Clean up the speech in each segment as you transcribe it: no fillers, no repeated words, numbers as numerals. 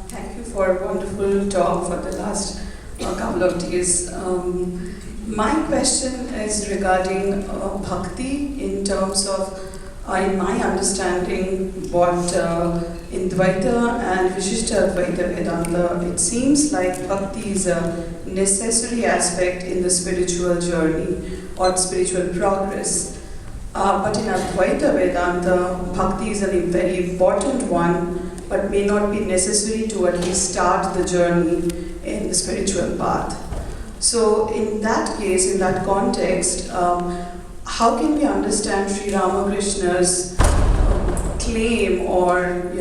Thank you for a wonderful talk for the last couple of days. My question is regarding bhakti in terms of, in my understanding, what in Dvaita and Vishishta Advaita Vedanta, it seems like bhakti is a necessary aspect in the spiritual journey or spiritual progress. But in Advaita Vedanta, bhakti is a very important one, but may not be necessary to at least start the journey in the spiritual path. So in that case, in that context, how can we understand Sri Ramakrishna's claim or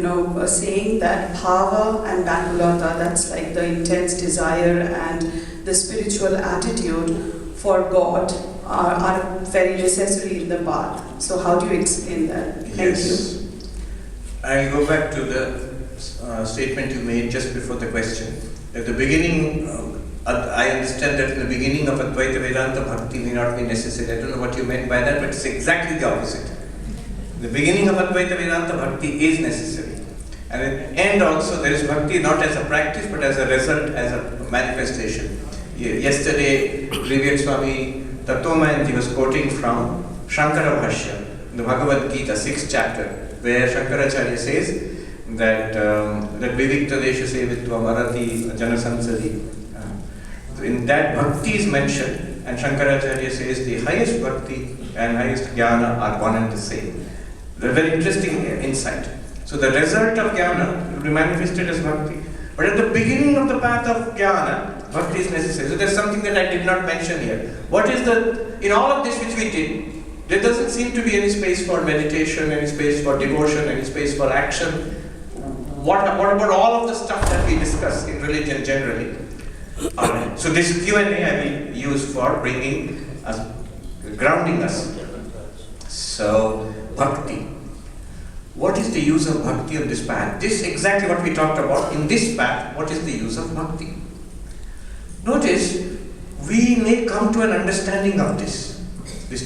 saying that bhava and bakulata, that's like the intense desire and the spiritual attitude for God, are very necessary in the path. So how do you explain that? Thank you. I'll go back to the statement you made just before the question. At the beginning, I understand that in the beginning of Advaita Vedanta, bhakti may not be necessary. I don't know what you meant by that, but it's exactly the opposite. In the beginning of Advaita Vedanta, bhakti is necessary. And at the end also, there is bhakti not as a practice, but as a result, as a manifestation. Yesterday, Revered Swami Tattva was quoting from Shankara Bhashya, in the Bhagavad Gita, 6th chapter, where Shankaracharya says that Vivikta Desha Sevitva Marati Janasansadi. In that bhakti is mentioned, and Shankaracharya says the highest bhakti and highest jnana are one and the same. A very interesting insight. So the result of jnana will be manifested as bhakti. But at the beginning of the path of jnana, bhakti is necessary. So there's something that I did not mention here. What is in all of this which we did, there doesn't seem to be any space for meditation, any space for devotion, any space for action. What about all of the stuff that we discuss in religion generally? So this Q&A I will use for bringing us, grounding us. So, bhakti. What is the use of bhakti on this path? This is exactly what we talked about. In this path, what is the use of bhakti? Notice, we may come to an understanding of this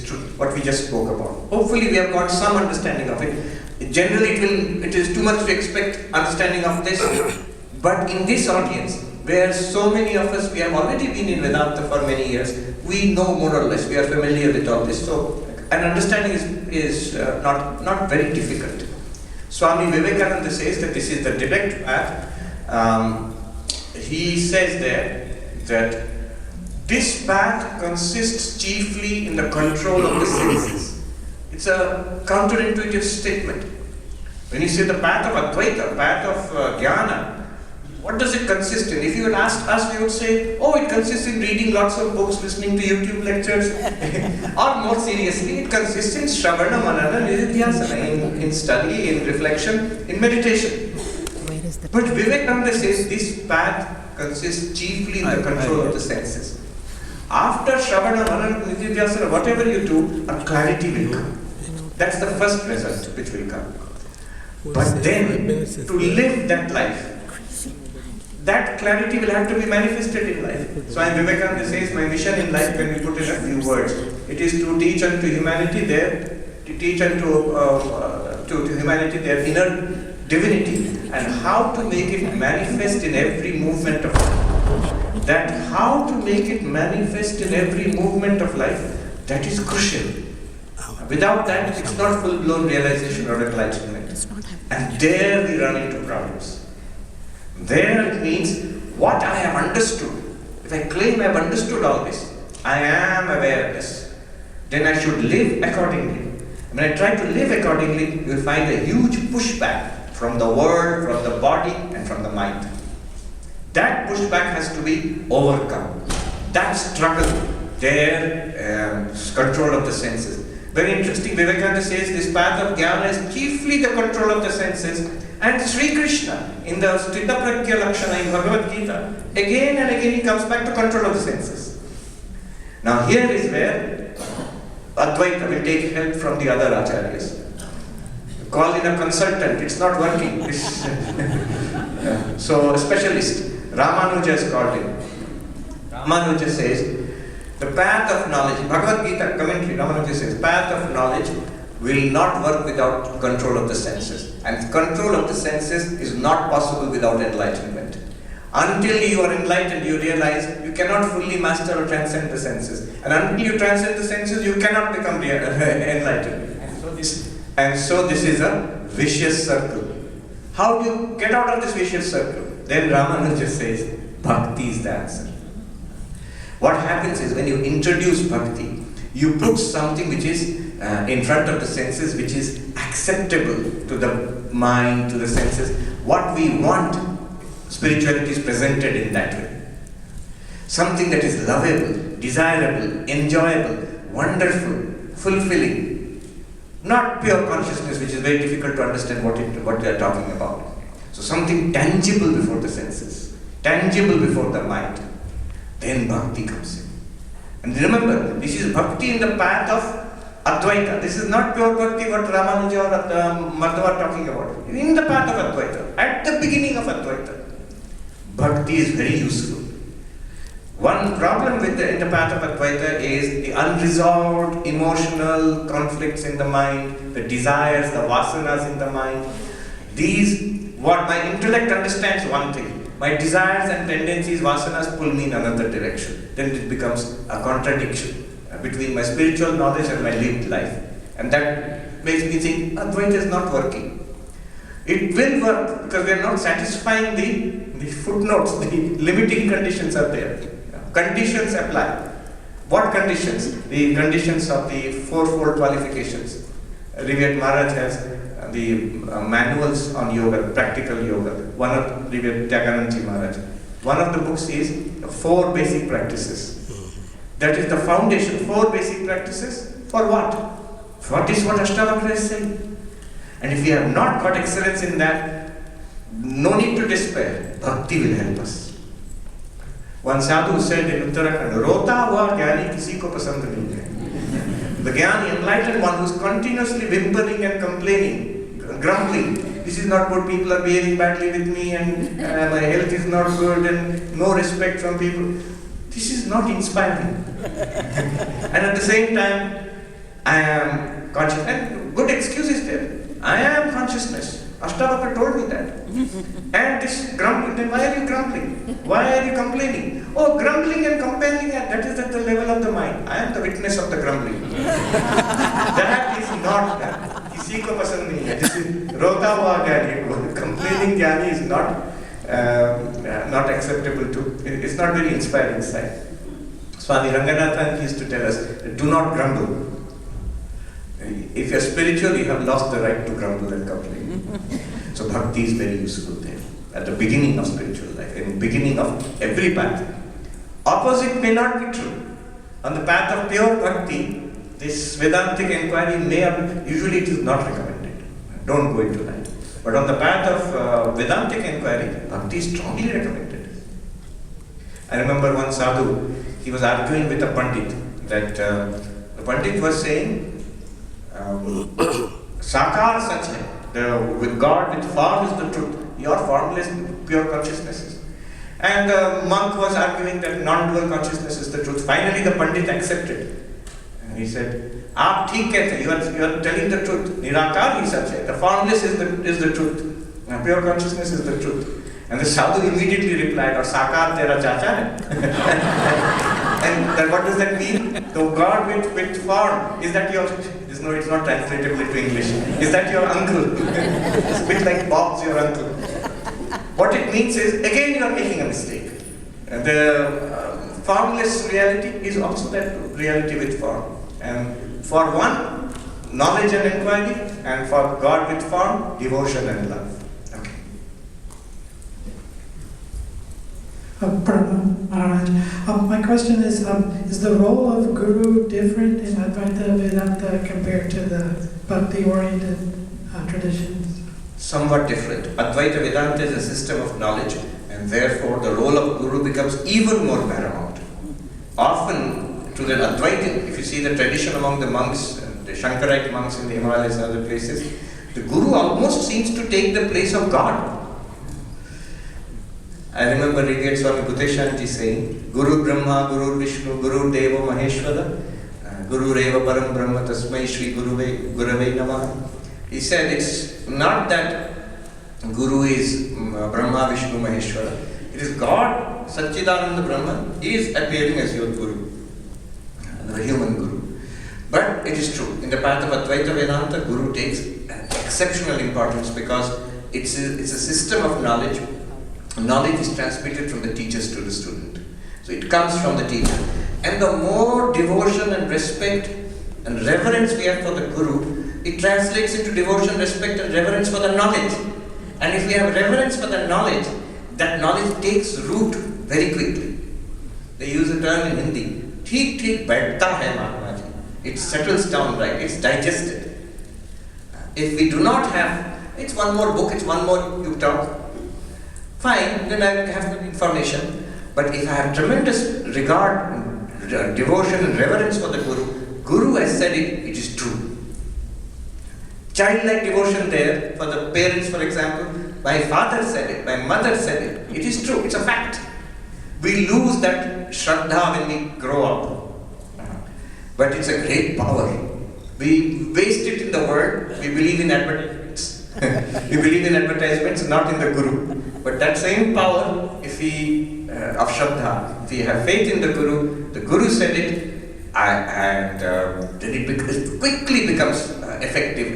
truth, what we just spoke about. Hopefully we have got some understanding of it. Generally it is too much to expect understanding of this, but in this audience, where so many of us, we have already been in Vedanta for many years, we know more or less, we are familiar with all this. So an understanding is not very difficult. Swami Vivekananda says that this is the direct path. He says there that this path consists chiefly in the control of the senses. It's a counterintuitive statement. When you say the path of Advaita, path of Jnana, what does it consist in? If you had asked us, we would say, oh, it consists in reading lots of books, listening to YouTube lectures. Or more seriously, it consists in Shravana, Manana, Nididhyasana, in study, in reflection, in meditation. But Vivekananda says this path consists chiefly in the control of the senses. After Shravana, Manana, Nididhyasana, whatever you do, a clarity will come. That's the first result which will come. But then, to live that life, that clarity will have to be manifested in life. So Vivekananda says, my mission in life, when we put in a few words, it is to teach unto humanity to teach unto to humanity their inner divinity, and how to make it manifest in every movement of life. That how to make it manifest in every movement of life, that is crucial. Without that, it's not full-blown realization or enlightenment. And there we run into problems. There it means what I have understood. If I claim I have understood all this, I am aware of this, then I should live accordingly. When I try to live accordingly, you will find a huge pushback from the world, from the body, and from the mind. That pushback has to be overcome. That struggle, there, control of the senses. Very interesting, Vivekananda says this path of jnana is chiefly the control of the senses. And Sri Krishna, in the Sthita Pragya Lakshana in Bhagavad Gita, again and again he comes back to control of the senses. Now here is where Advaita will take help from the other acharyas. Call in a consultant, it's not working. So a specialist, Ramanuja is called in. Ramanuja says, the path of knowledge, Bhagavad Gita commentary, Ramanuja says, path of knowledge will not work without control of the senses. And control of the senses is not possible without enlightenment. Until you are enlightened, you realize you cannot fully master or transcend the senses. And until you transcend the senses, you cannot become enlightened. And so this is a vicious circle. How do you get out of this vicious circle? Then Ramanuja says, bhakti is the answer. What happens is when you introduce bhakti, you put something which is in front of the senses, which is acceptable to the mind, to the senses. What we want, spirituality is presented in that way. Something that is lovable, desirable, enjoyable, wonderful, fulfilling. Not pure consciousness, which is very difficult to understand what they are talking about. So something tangible before the senses, tangible before the mind. Then bhakti comes in. And remember, this is bhakti in the path of Advaita. This is not pure bhakti what Ramanuja or Madhava are talking about. In the path of Advaita, at the beginning of Advaita, bhakti is very useful. One problem in the path of Advaita is the unresolved emotional conflicts in the mind, the desires, the vasanas in the mind. These, what my intellect understands one thing, my desires and tendencies, vasanas pull me in another direction. Then it becomes a contradiction between my spiritual knowledge and my lived life. And that makes me think Advaita is not working. It will work because we are not satisfying the footnotes, the limiting conditions are there. Conditions apply. What conditions? The conditions of the fourfold qualifications. Revered Maharaj has the manuals on yoga, practical yoga. One of Revered Tyagananji Maharaj. One of the books is 4 basic practices. That is the foundation. 4 basic practices for what? What is what Ashtavakra is saying? And if we have not got excellence in that, no need to despair. Bhakti will help us. One sadhu said in Uttarakhand, "Rota hua gyani kisi ko pasand nahi hai." The gyani, enlightened one who is continuously whimpering and complaining, grumbling. This is not good, people are behaving badly with me and my health is not good and no respect from people. This is not inspiring. And at the same time, I am conscious. And good excuse is there. I am consciousness. Ashtavakra told me that. And this grumbling, then why are you grumbling? Why are you complaining? Oh, grumbling and complaining, that is at the level of the mind. I am the witness of the grumbling. That is not that. Kisi ko pasand nahi hai. This is rota hua gyani. Complaining gyani is not acceptable to, it's not very inspiring side. Swami Ranganathan used to tell us, do not grumble. If you are spiritual, you have lost the right to grumble and complain. So bhakti is very useful there, at the beginning of spiritual life, in the beginning of every path. Opposite may not be true. On the path of pure bhakti, this Vedantic inquiry usually it is not recommended. Don't go into that. But on the path of Vedantic inquiry, bhakti is strongly recommended. I remember one sadhu, he was arguing with a pandit, that the pandit was saying, Sakar such hai. With God, with form is the truth. Your formless, pure consciousness is. And the monk was arguing that non-dual consciousness is the truth. Finally, the Pandit accepted. And he said, Aap theek kehte, you are telling the truth. Nirakar hi sach hai. The formless is the truth. Pure consciousness is the truth. And the sadhu immediately replied, or Sakar tera chacha hai. And then what does that mean? The God with form, is that your... No, it's not translatable into English. Is that your uncle? It's a bit like Bob's your uncle. What it means is, again you are making a mistake. The formless reality is also that reality with form. And for one, knowledge and inquiry, and for God with form, devotion and love. Okay. Pranam Maharaj. My question is the role of Guru different in Advaita Vedanta compared to the Bhakti-oriented traditions? Somewhat different. Advaita Vedanta is a system of knowledge, and therefore the role of Guru becomes even more paramount. Often, to the Advaita, if you see the tradition among the monks, the Shankarite monks in the Himalayas and other places, the Guru almost seems to take the place of God. I remember Swami Bhuteshanji saying, Guru Brahma, Guru Vishnu, Guru Deva Maheshwara, Guru Reva Param Brahma Tasmai Shri Gurave Namah. He said it's not that Guru is Brahma, Vishnu, Maheshwara. It is God, Satchidananda Brahman, is appearing as your Guru, the human Guru. But it is true, in the path of Advaita Vedanta, Guru takes exceptional importance because it's a system of knowledge. Knowledge is transmitted from the teachers to the student. So it comes from the teacher. And the more devotion and respect and reverence we have for the Guru, it translates into devotion, respect and reverence for the knowledge. And if we have reverence for the knowledge, that knowledge takes root very quickly. They use a term in Hindi, "Theek theek baithta hai Mahatma ji." It settles down, right? It's digested. If we do not have, it's one more book, it's one more you talk, fine, then I have the information. But if I have tremendous regard, devotion and reverence for the Guru has said it, it is true. Childlike devotion there for the parents, for example, my father said it, my mother said it, it is true, it's a fact. We lose that Shraddha when we grow up. But it's a great power. We waste it in the world, we believe in advertisements. We believe in advertisements, not in the Guru. But that same power, if we, of Shraddha, if we have faith in the Guru said it, and then it quickly becomes effective.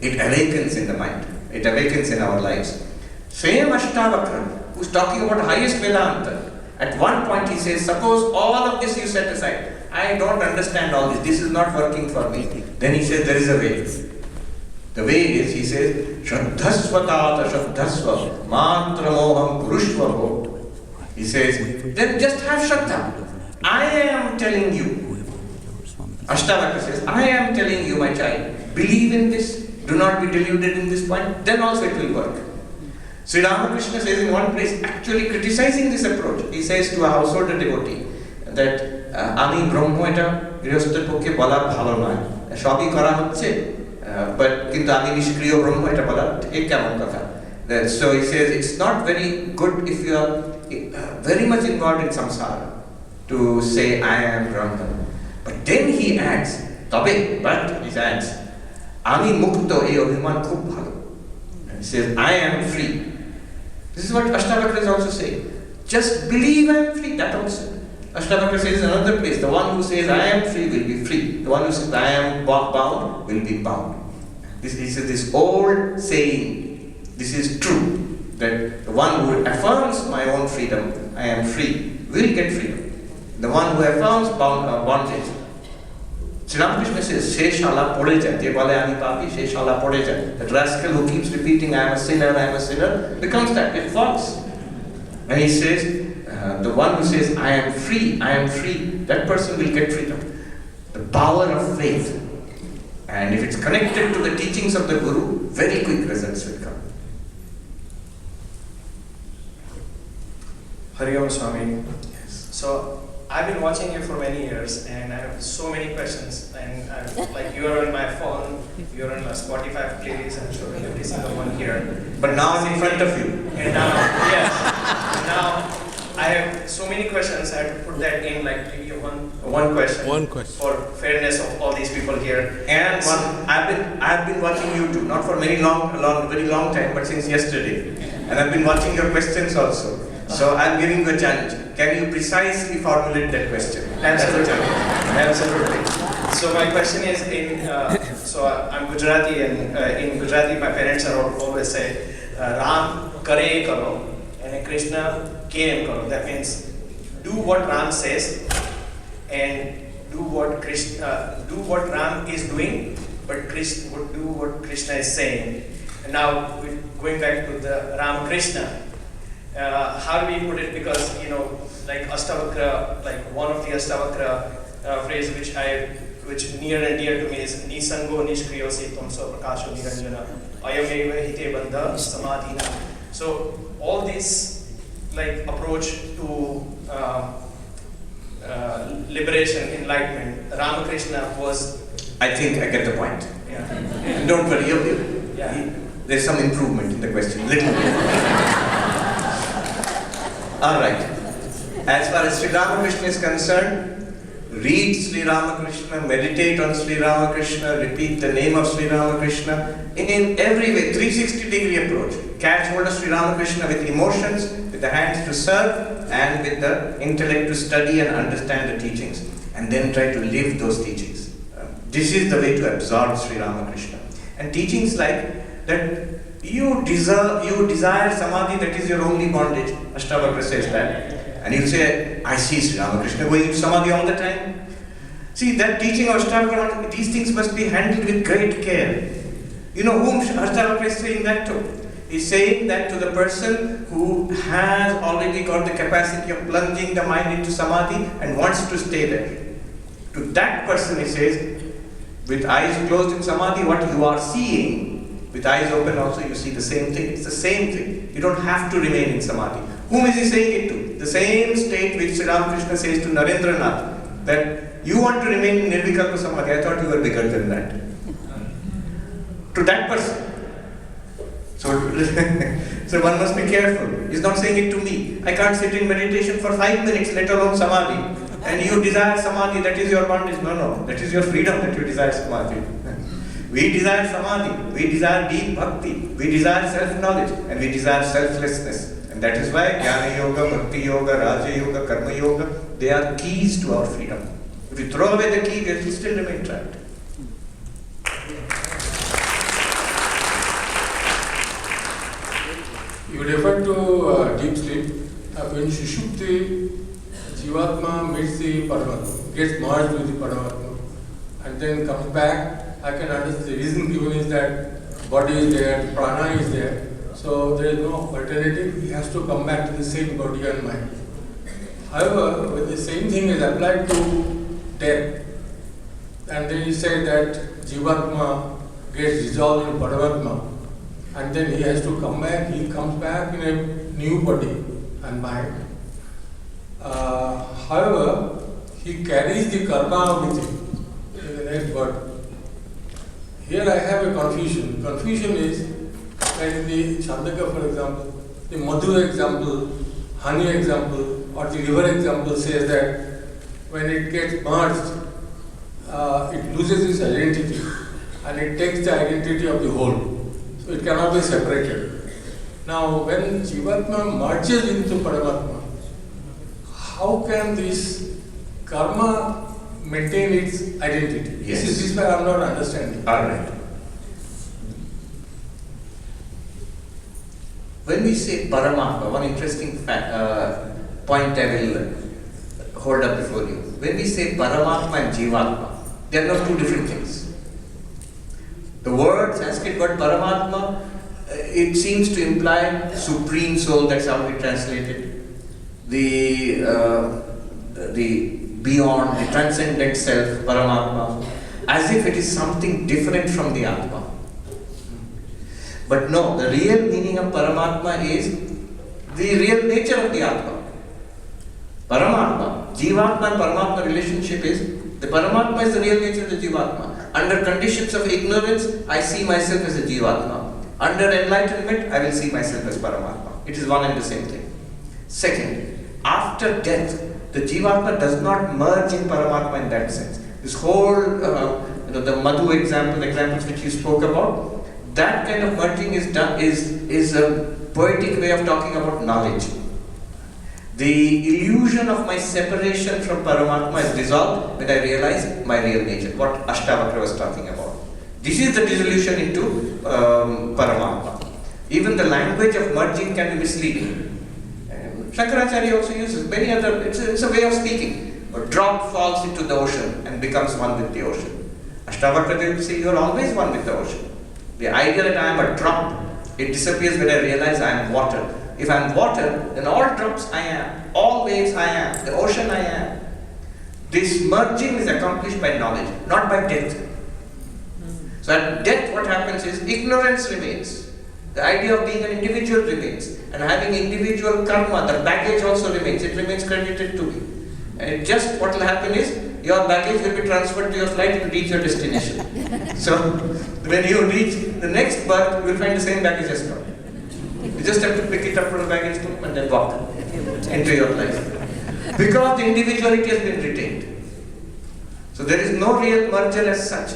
It awakens in the mind. It awakens in our lives. Same Ashtavakra, who's talking about highest Vedanta, at one point he says, suppose all of this you set aside. I don't understand all this. This is not working for me. Then he says, there is a way. The way is, he says, Shraddhasvatata Shraddhasva Matra Moham Purushvavo. He says, then just have Shraddha. I am telling you. Ashtavakra says, I am telling you, my child, believe in this. Do not be deluded in this point. Then also it will work. Sri Ramakrishna says in one place, actually criticizing this approach, he says to a householder devotee that Ami Brahmo eta Grihasther pokke bola bhalo noy. Shobi kora hocche, but kintu Ami Nishkriyo Brahmo eta bola ek kemon kotha. So he says it's not very good if you are very much involved in samsara to say I am Brahman. But then he adds, but he adds, Ami mukto e abhiman khub bhalo. And he says, I am free. This is what Ashtavakra is also saying. Just believe I am free, that also. Ashtavakra says in another place, the one who says I am free will be free. The one who says I am bound will be bound. This is this old saying. This is true. That the one who affirms my own freedom, I am free, will get freedom. The one who affirms bondage. Sri Ramakrishna says, Sheshala Podeja, Devalaya Papi, Sheshala Podeja. That rascal who keeps repeating, I am a sinner, becomes that, it falls. And he says, the one who says, I am free, that person will get freedom. The power of faith. And if it's connected to the teachings of the Guru, very quick results will come. Hari Om Swami. Yes. So, I've been watching you for many years and I have so many questions and like you are on my phone, you are on my Spotify playlist, I'm showing every single one here. But now I'm in front of you. And now, yes, now I have so many questions, I have to put that in like maybe one question. One question. For fairness of all these people here. And I've been watching YouTube, not for very long time, but since yesterday. And I've been watching your questions also. So I'm giving you a challenge. Can you precisely formulate that question? Absolutely. Absolutely. So my question is so I'm Gujarati and in Gujarati my parents are always say Ram kare karo and Krishna kem karo. That means do what Ram says and do what Ram is doing, but Krishna would do what Krishna is saying. And now we're going back to the Ram Krishna. How do we put it? Because like Ashtavakra, like one of the Ashtavakra phrase which near and dear to me is Nisango Nishkriyo Sitam So Prakasho Niranjana Ayameva Hite Bandha Samadhina. So all this like approach to liberation, enlightenment, Ramakrishna was. I think I get the point. Yeah. Don't worry, Yeah. there's some improvement in the question, little bit. All right. As far as Sri Ramakrishna is concerned, read Sri Ramakrishna, meditate on Sri Ramakrishna, repeat the name of Sri Ramakrishna in every way, 360-degree approach. Catch hold of Sri Ramakrishna with emotions, with the hands to serve, and with the intellect to study and understand the teachings, and then try to live those teachings. This is the way to absorb Sri Ramakrishna. And teachings like that, you desire samadhi, that is your only bondage. Ashtavakra says that. And you say, I see Sri Ramakrishna going into samadhi all the time. See, that teaching of Ashtavakra, these things must be handled with great care. You know whom Ashtavakra is saying that to? He's saying that to the person who has already got the capacity of plunging the mind into samadhi and wants to stay there. To that person he says, with eyes closed in samadhi, what you are seeing, with eyes open also you see the same thing. It's the same thing. You don't have to remain in samadhi. Whom is he saying it to? The same state which Sri Ramakrishna says to Narendranath, that you want to remain in Nirvikalpa Samadhi. I thought you were bigger than that. To that person. So one must be careful. He's not saying it to me. I can't sit in meditation for 5 minutes, let alone samadhi. And you desire samadhi, that is your bondage. No, that is your freedom that you desire samadhi. We desire samadhi, we desire deep bhakti, we desire self-knowledge, and we desire selflessness. And that is why Jnana Yoga, Bhakti Yoga, Raja Yoga, Karma Yoga, they are keys to our freedom. If you throw away the key, we will still remain trapped. You refer to deep sleep. When Sushupti, Jivatma meets the Paramatma, gets merged with the Paramatma, and then comes back. I can understand the reason given is that body is there, prana is there, so there is no alternative. He has to come back to the same body and mind. However, when the same thing is applied to death, and then you say that Jivatma gets dissolved in Paramatma, and then he has to come back, he comes back in a new body and mind. However, he carries the karma with him in the next birth. Here I have a confusion. Confusion is when the Chandaka, for example, the Madhu example, honey example, or the river example says that when it gets merged, it loses its identity and it takes the identity of the whole. So it cannot be separated. Now, when Jivatma merges into Paramatma, how can this karma maintain its identity? Yes. This is where I am not understanding. All right. When we say Paramatma, one interesting point I will hold up before you. When we say Paramatma and Jivatma, they are not two different things. The word, Sanskrit word Paramatma, it seems to imply supreme soul, that's how we translate it. The beyond, the transcendent self, Paramatma, as if it is something different from the Atma. But no, the real meaning of Paramatma is the real nature of the Atma. Paramatma, Jivatma and Paramatma relationship is, the Paramatma is the real nature of the Jivatma. Under conditions of ignorance, I see myself as a Jivatma. Under enlightenment, I will see myself as Paramatma. It is one and the same thing. Second, after death, the Jivatma does not merge in Paramatma in that sense. This whole, the Madhu example, the examples which you spoke about, that kind of merging is a poetic way of talking about knowledge. The illusion of my separation from Paramatma is dissolved when I realize my real nature, what Ashtavakra was talking about. This is the dissolution into Paramatma. Even the language of merging can be misleading. Shankaracharya also uses many other, it's a way of speaking. A drop falls into the ocean and becomes one with the ocean. Ashtavakra will say you are always one with the ocean. The idea that I am a drop, it disappears when I realize I am water. If I am water, then all drops I am, all waves I am, the ocean I am. This merging is accomplished by knowledge, not by death. So at death what happens is ignorance remains. The idea of being an individual remains. And having individual karma, the baggage also remains. It remains credited to me. And just what will happen is, your baggage will be transferred to your flight to reach your destination. So, when you reach the next birth, you will find the same baggage as now. You just have to pick it up from the baggage room and then walk into your life. Because the individuality has been retained. So there is no real merger as such.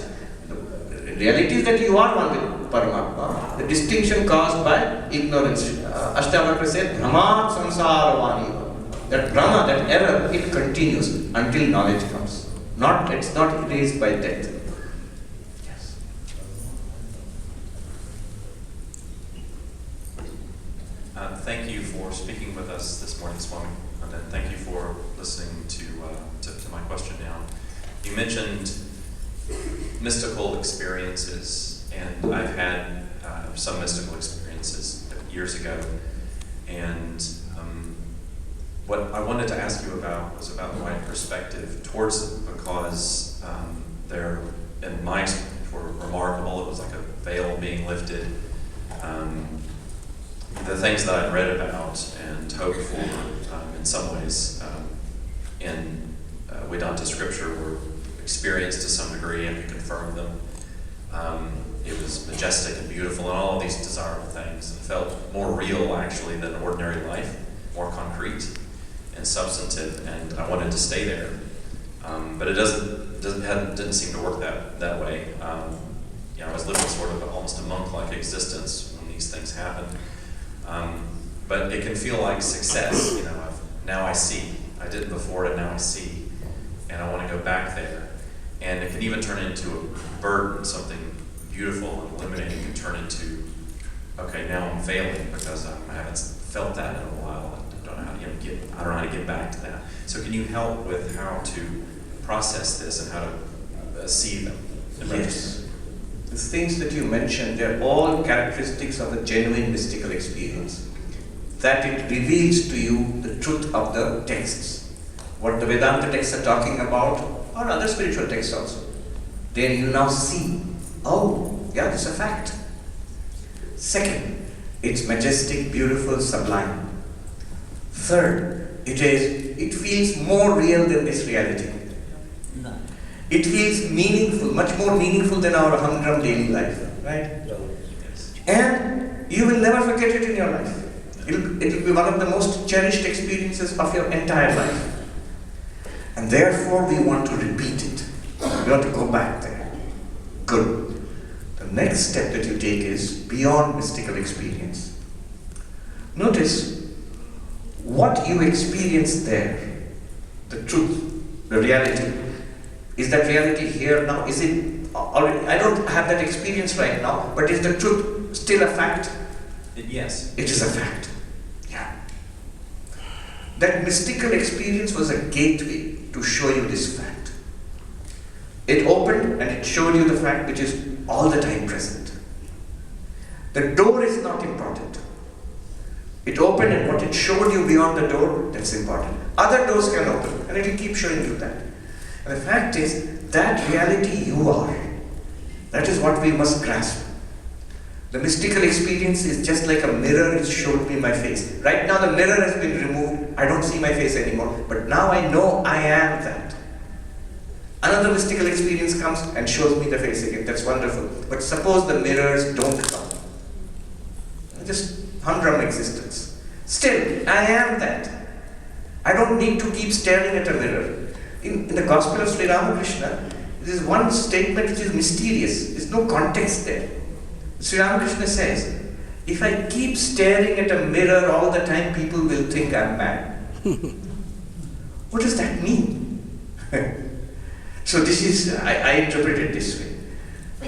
The reality is that you are one with Paramatma. The distinction caused by ignorance. Ashtavakra said, Brahma samsara that Brahma, that error, it continues until knowledge comes. It's not erased by death. Yes. Thank you for speaking with us this morning, Swami. And then thank you for listening to my question now. You mentioned mystical experiences, and I've had some mystical experiences years ago. And what I wanted to ask you about was about my perspective towards it, because they're, in my experience, were remarkable. It was like a veil being lifted. The things that I'd read about and hoped for, in some ways, in Vedanta scripture were experienced to some degree, and could confirm them. It was majestic and beautiful, and all of these desirable things. It felt more real, actually, than ordinary life, more concrete and substantive, and I wanted to stay there. But it didn't seem to work that way. I was living sort of almost a monk-like existence when these things happen. But it can feel like success, now I see. I didn't before, and now I see. And I want to go back there. And it can even turn into a burden, something beautiful and illuminating can turn into, okay, now I'm failing because I haven't felt that in a while. I don't know how to get back to that. So can you help with how to process this and how to see them? Yes. The things that you mentioned, they're all characteristics of a genuine mystical experience. That it reveals to you the truth of the texts. What the Vedanta texts are talking about, or other spiritual texts also. Then you now see, oh, yeah, this is a fact. Second, it's majestic, beautiful, sublime. Third, it feels more real than this reality. It feels meaningful, much more meaningful than our humdrum daily life, right? And you will never forget it in your life. It will be one of the most cherished experiences of your entire life. And therefore we want to repeat it. We want to go back there. Good. The next step that you take is beyond mystical experience. Notice what you experience there, the truth, the reality. Is that reality here now? Is it already? I don't have that experience right now, but is the truth still a fact? Yes. It is a fact. Yeah. That mystical experience was a gateway to show you this fact. It opened and it showed you the fact which is all the time present. The door is not important. It opened, and what it showed you beyond the door, that's important. Other doors can open, and it will keep showing you that. And the fact is, that reality you are. That is what we must grasp. The mystical experience is just like a mirror. It showed me my face. Right now the mirror has been removed. I don't see my face anymore. But now I know I am that. Another mystical experience comes and shows me the face again. That's wonderful. But suppose the mirrors don't come. Just humdrum existence. Still, I am that. I don't need to keep staring at a mirror. In the Gospel of Sri Ramakrishna, there is one statement which is mysterious. There is no context there. Sri Ramakrishna says, if I keep staring at a mirror all the time, people will think I'm mad. What does that mean? So this is, I interpret it this way.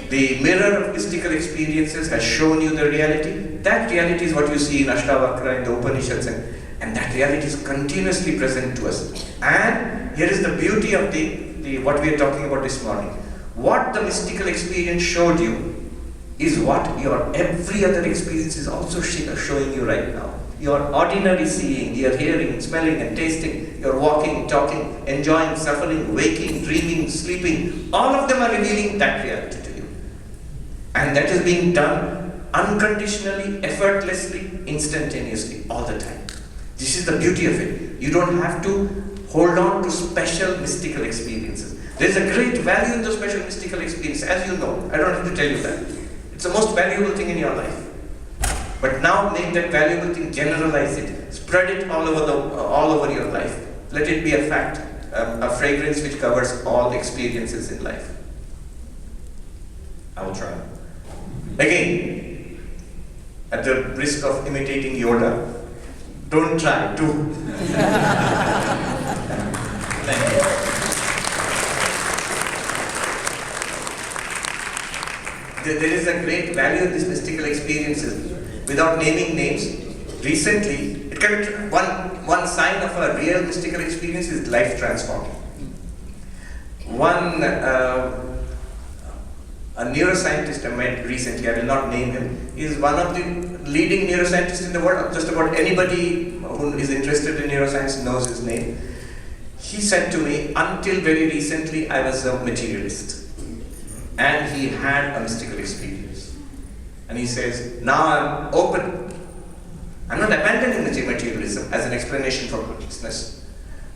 The mirror of mystical experiences has shown you the reality. That reality is what you see in Ashtavakra, in the Upanishads, and that reality is continuously present to us. And here is the beauty of the what we are talking about this morning. What the mystical experience showed you is what your every other experience is also showing you right now. Your ordinary seeing, your hearing, smelling and tasting, your walking, talking, enjoying, suffering, waking, dreaming, sleeping, all of them are revealing that reality to you. And that is being done unconditionally, effortlessly, instantaneously, all the time. This is the beauty of it. You don't have to hold on to special mystical experiences. There is a great value in the special mystical experience, as you know. I don't have to tell you that. It's the most valuable thing in your life. But now make that valuable thing, generalize it, spread it all over your life. Let it be a fact. a fragrance which covers all experiences in life? I will try. Again, at the risk of imitating Yoda, don't try, do. Thank you. There is a great value in these mystical experiences. Without naming names, recently, one sign of a real mystical experience is life transforming. A neuroscientist I met recently, I will not name him, is one of the leading neuroscientists in the world. Just about anybody who is interested in neuroscience knows his name. He said to me, until very recently I was a materialist. And he had a mystical experience. And he says, now I'm open. I'm not abandoning materialism as an explanation for consciousness,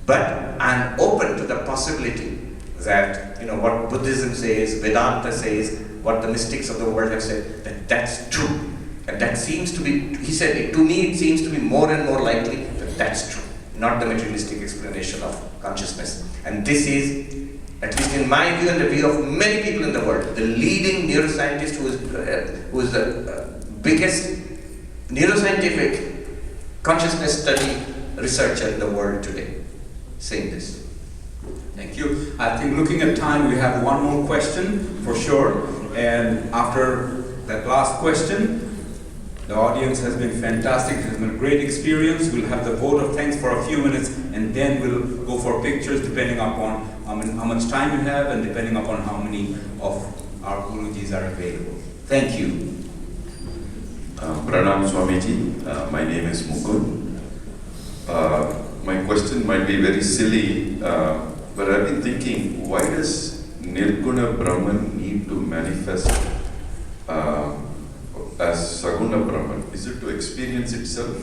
but I'm open to the possibility that, what Buddhism says, Vedanta says, what the mystics of the world have said, that's true. And that seems to be, he said, to me it seems to be more and more likely that that's true, not the materialistic explanation of consciousness. And this is, at least in my view and the view of many people in the world, the leading neuroscientist who is the biggest neuroscientific consciousness study researcher in the world today, saying this. Thank you. I think looking at time, we have one more question for sure. And after that last question, the audience has been fantastic. It has been a great experience. We'll have the vote of thanks for a few minutes, and then we'll go for pictures depending upon how much time you have and depending upon how many of our Gurujis are available. Thank you. Pranam Swamiji, my name is Mukund. My question might be very silly, but I've been thinking, why does Nirguna Brahman need to manifest as Saguna Brahman? Is it to experience itself?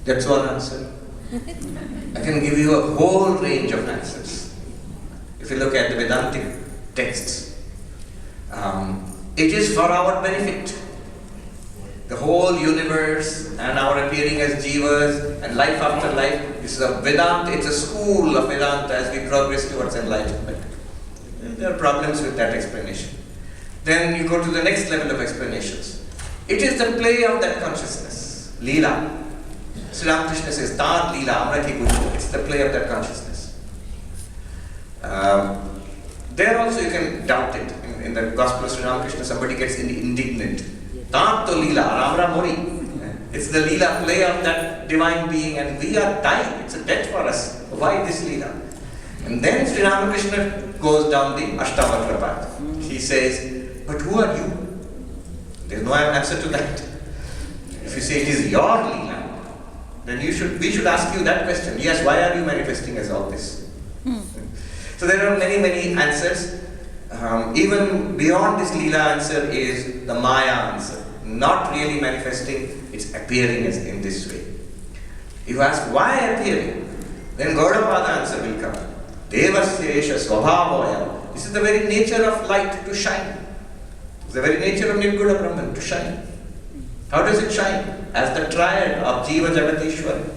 That's one answer. I can give you a whole range of answers. If you look at the Vedantic texts, it is for our benefit. The whole universe and our appearing as jivas and life after life is a Vedanta, it's a school of Vedanta as we progress towards enlightenment. There are problems with that explanation. Then you go to the next level of explanations. It is the play of that consciousness, Leela. Sri Ramakrishna says, Tar Leela Amrati Guru. It's the play of that consciousness. There also you can doubt it. In the Gospel of Sri Ramakrishna, somebody gets indignant. Tar to Leela, Ramra Mori. It's the Leela play of that divine being, and we are dying. It's a death for us. Why this Leela? And then Sri Ramakrishna goes down the Ashtavakra path. He says, but who are you? There's no answer to that. If you say it is your Leela, then we should ask you that question. Yes, why are you manifesting as all this? So there are many, many answers. Even beyond this Leela answer is the Maya answer. Not really manifesting, it's appearing as in this way. If you ask why appearing, then Gaudapada answer will come. Devasesha Swabhavoya. This is the very nature of light to shine. It's the very nature of Nirguna Brahman to shine. How does it shine? As the triad of Jiva Jagatishwar.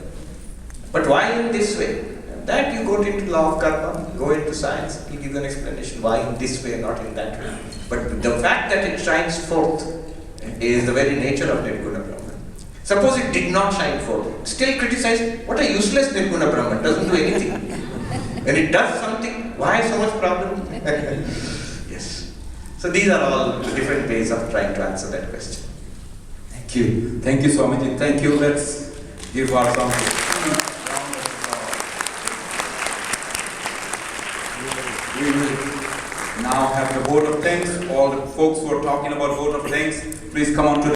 But why in this way? That you go into law of karma, go into science, it will give you an explanation why in this way, not in that way. But the fact that it shines forth is the very nature of Nirguna Brahman. Suppose it did not shine forth, still criticize, what a useless Nirguna Brahman, doesn't do anything. When it does something, why so much problem? Yes. So these are all the different ways of trying to answer that question. Thank you. Thank you, Swamiji. Thank you. Let's give our song. We will now have the vote of thanks. All the folks who are talking about vote of thanks, please come on to the